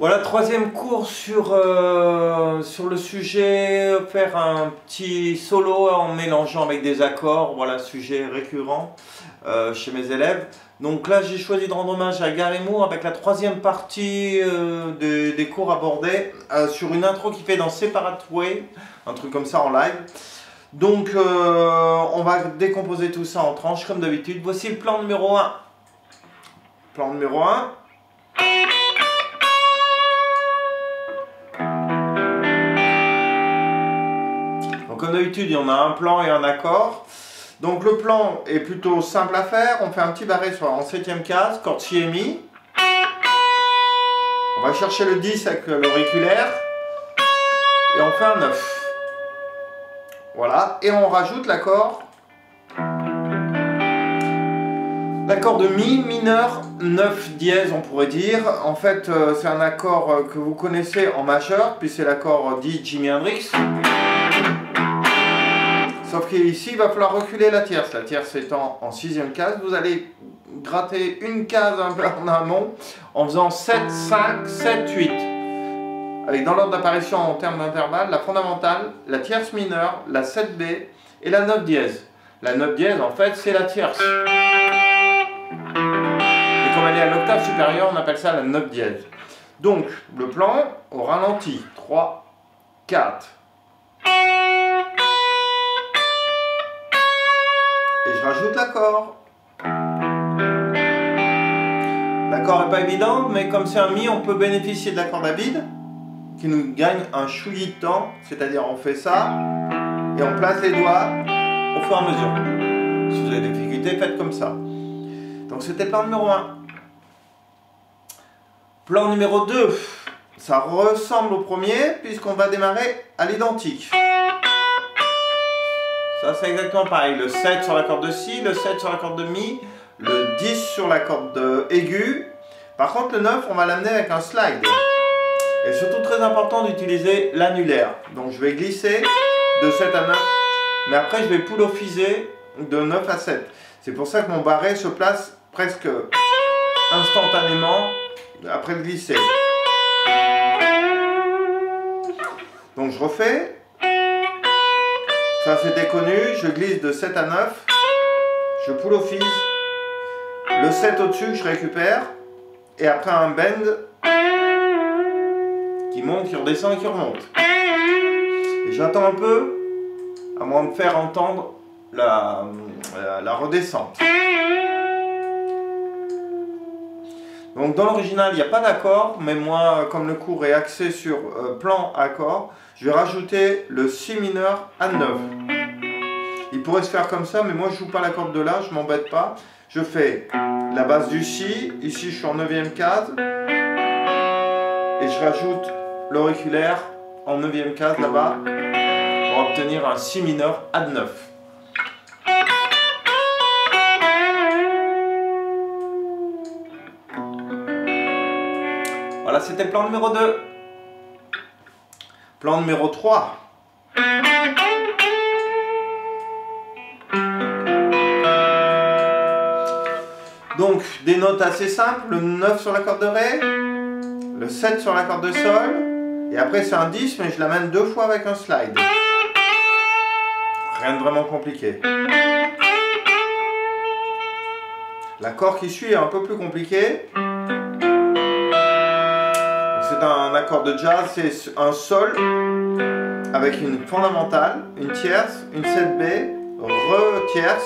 Voilà, troisième cours sur le sujet, faire un petit solo en mélangeant avec des accords, voilà, sujet récurrent chez mes élèves. Donc là, j'ai choisi de rendre hommage à Gary Moore avec la troisième partie des cours abordés sur une intro qu'il fait dans Separate Way, un truc comme ça en live. Donc on va décomposer tout ça en tranches comme d'habitude. Voici le plan numéro 1. Plan numéro 1. Comme d'habitude, il y en a un plan et un accord. Donc le plan est plutôt simple à faire. On fait un petit barré en 7e case, corde si et mi. On va chercher le 10 avec l'auriculaire. Et on fait un 9. Voilà. Et on rajoute l'accord. L'accord de mi mineur 9 dièse, on pourrait dire. En fait, c'est un accord que vous connaissez en majeur, puis c'est l'accord dit Jimi Hendrix. Sauf qu'ici, il va falloir reculer la tierce. La tierce étant en 6e case, vous allez gratter une case un peu en amont en faisant 7, 5, 7, 8. Avec dans l'ordre d'apparition en termes d'intervalle, la fondamentale, la tierce mineure, la 7B et la 9 dièse. La 9 dièse, en fait, c'est la tierce. Et comme elle est à l'octave supérieure, on appelle ça la 9 dièse. Donc, le plan au ralenti. 3, 4. Et je rajoute l'accord. L'accord n'est pas évident, mais comme c'est un mi, on peut bénéficier de l'accord David, qui nous gagne un chouillis de temps, c'est-à-dire on fait ça, et on place les doigts au fur et à mesure. Si vous avez des difficultés, faites comme ça. Donc c'était le plan numéro 1. Plan numéro 2, ça ressemble au premier, puisqu'on va démarrer à l'identique. Ça c'est exactement pareil, le 7 sur la corde de si, le 7 sur la corde de mi, le 10 sur la corde de aigu. Par contre le 9 on va l'amener avec un slide. Et surtout très important d'utiliser l'annulaire. Donc je vais glisser de 7 à 9, mais après je vais pull-offiser de 9 à 7. C'est pour ça que mon barré se place presque instantanément après le glisser. Donc je refais. Ça c'était connu, je glisse de 7 à 9, je pull office, le 7 au-dessus que je récupère, et après un bend qui monte, qui redescend et qui remonte. Et j'attends un peu avant de faire entendre la redescente. Donc dans l'original il n'y a pas d'accord, mais moi comme le cours est axé sur plan accord, je vais rajouter le si mineur à 9. Il pourrait se faire comme ça, mais moi je joue pas la corde de la, je m'embête pas. Je fais la base du si, ici je suis en 9e case, et je rajoute l'auriculaire en 9e case là-bas pour obtenir un si mineur à 9. Voilà, c'était le plan numéro 2. Plan numéro 3. Donc, des notes assez simples, le 9 sur la corde de ré, le 7 sur la corde de sol, et après c'est un 10, mais je l'amène 2 fois avec un slide. Rien de vraiment compliqué. L'accord qui suit est un peu plus compliqué. C'est un accord de jazz, c'est un sol avec une fondamentale, une tierce, une 7B, re tierce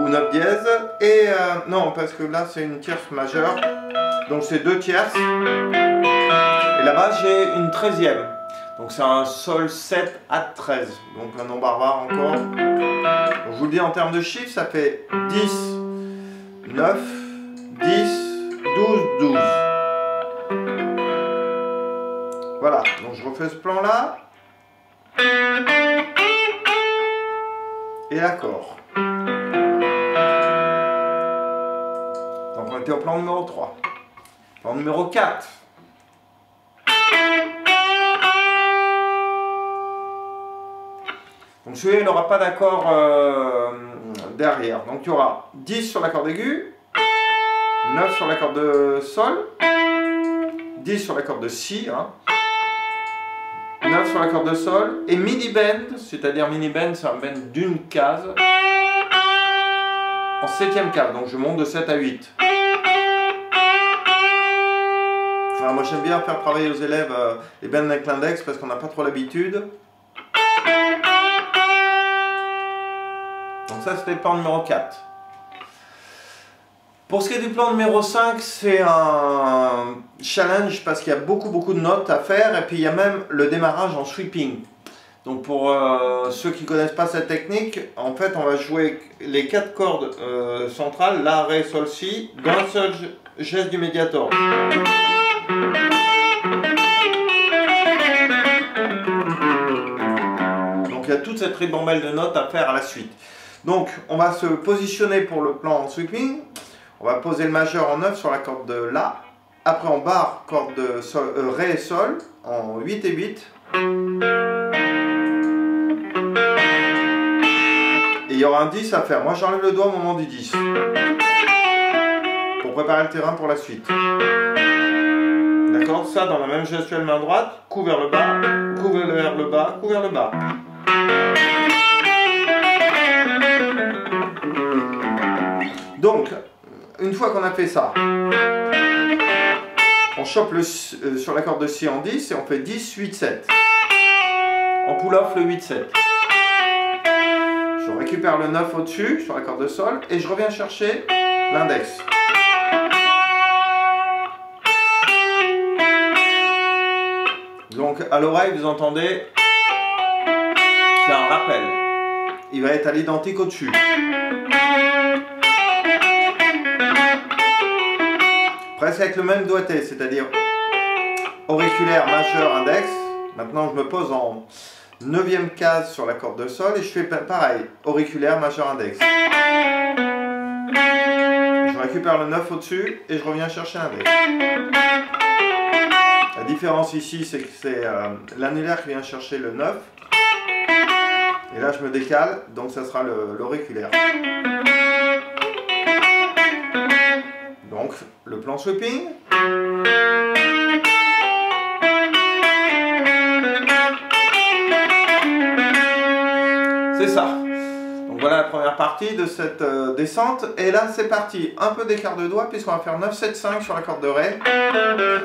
ou 9 dièse, et non parce que là c'est une tierce majeure, donc c'est 2 tierces, et là-bas j'ai une 13e, donc c'est un sol 7 à 13, donc un nom barbare encore. Donc, je vous le dis en termes de chiffres, ça fait 10, 9, 10, 12, 12. Voilà, donc je refais ce plan-là. Et l'accord. Donc on était au plan numéro 3. Plan numéro 4. Donc celui-là, il n'aura pas d'accord derrière. Donc il y aura 10 sur la corde aiguë. 9 sur la corde de Sol, 10 sur la corde de Si, hein. 9 sur la corde de Sol, et mini bend, c'est-à-dire mini bend, c'est un bend d'une case, en 7e case, donc je monte de 7 à 8. Enfin, moi j'aime bien faire travailler aux élèves les bends avec l'index parce qu'on n'a pas trop l'habitude. Donc ça c'était le plan numéro 4. Pour ce qui est du plan numéro 5, c'est un challenge parce qu'il y a beaucoup de notes à faire et puis il y a même le démarrage en sweeping. Donc pour ceux qui ne connaissent pas cette technique, en fait on va jouer les 4 cordes centrales, La, Ré, Sol, Si, d'un seul geste du médiator. Donc il y a toute cette ribambelle de notes à faire à la suite. Donc on va se positionner pour le plan en sweeping. On va poser le majeur en 9 sur la corde de La. Après on barre corde de sol, Ré et Sol en 8 et 8. Et il y aura un 10 à faire. Moi j'enlève le doigt au moment du 10. Pour préparer le terrain pour la suite. D'accord? Ça dans la même gestuelle main droite. Coup vers le bas, coup vers le bas, coup vers le bas. Donc, une fois qu'on a fait ça, on chope sur la corde de Si en 10 et on fait 10, 8, 7. On pull off le 8, 7. Je récupère le 9 au-dessus sur la corde de Sol et je reviens chercher l'index. Donc à l'oreille vous entendez qu'il y a un rappel. Il va être à l'identique au-dessus. Presque avec le même doigté, c'est-à-dire auriculaire, majeur, index. Maintenant je me pose en 9e case sur la corde de Sol et je fais pareil, auriculaire, majeur, index. Je récupère le 9 au-dessus et je reviens chercher l'index. La différence ici, c'est que c'est l'annulaire qui vient chercher le 9. Et là, je me décale, donc ça sera l'auriculaire. Donc, le plan sweeping. C'est ça. Donc voilà la première partie de cette descente. Et là, c'est parti. Un peu d'écart de doigts, puisqu'on va faire 9, 7, 5 sur la corde de Ré.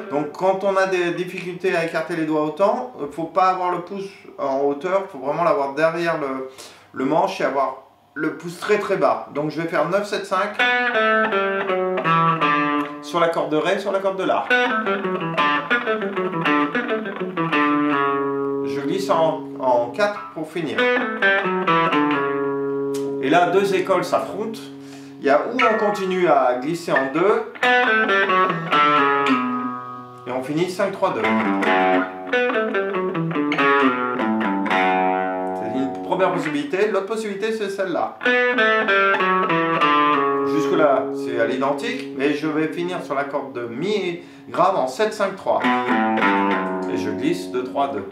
Donc quand on a des difficultés à écarter les doigts autant, il ne faut pas avoir le pouce en hauteur, il faut vraiment l'avoir derrière le manche et avoir le pouce très bas. Donc je vais faire 9, 7, 5 sur la corde de Ré, sur la corde de La. Je glisse en 4 pour finir. Et là, deux écoles s'affrontent. Il y a où on continue à glisser en 2 et on finit 5, 3, 2. C'est une première possibilité. L'autre possibilité, c'est celle-là. Jusque-là, c'est à l'identique, mais je vais finir sur la corde de Mi grave en 7, 5, 3. Et je glisse 2, 3, 2.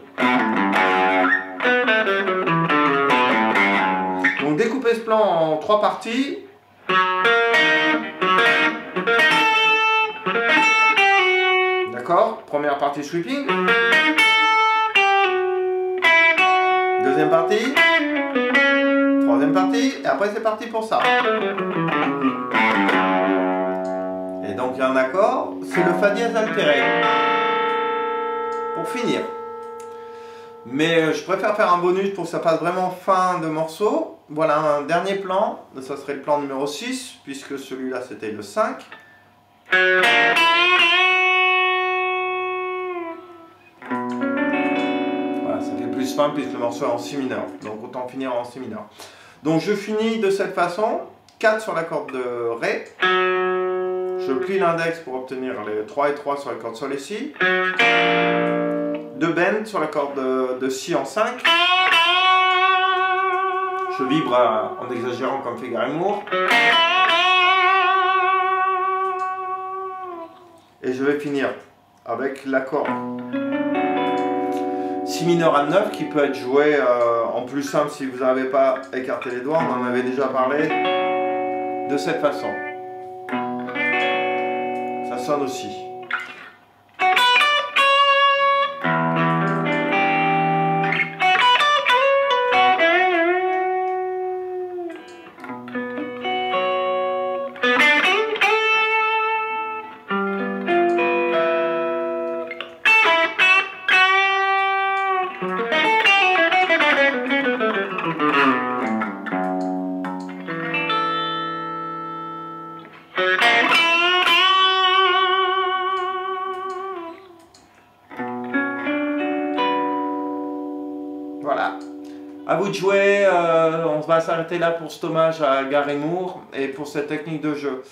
Donc découpez ce plan en 3 parties. D'accord? Première partie sweeping. Deuxième partie. Troisième partie. Et après c'est parti pour ça. Et donc il y a un accord. C'est le Fa dièse altéré. Pour finir. Mais je préfère faire un bonus pour que ça passe vraiment fin de morceau. Voilà un dernier plan. Ça serait le plan numéro 6, puisque celui-là c'était le 5. Voilà, ça fait plus fin puisque le morceau est en Si mineur. Donc autant finir en Si mineur. Donc je finis de cette façon. 4 sur la corde de Ré. Je plie l'index pour obtenir les 3 et 3 sur la corde Sol et Si. 2 bends sur la corde de Si en 5. Je vibre en exagérant comme fait Gary Moore. Et je vais finir avec l'accord Si mineur à 9 qui peut être joué en plus simple si vous n'avez pas écarté les doigts. On en avait déjà parlé de cette façon. sonne aussi. Voilà. À vous de jouer, on va s'arrêter là pour cet hommage à Gary Moore et pour cette technique de jeu.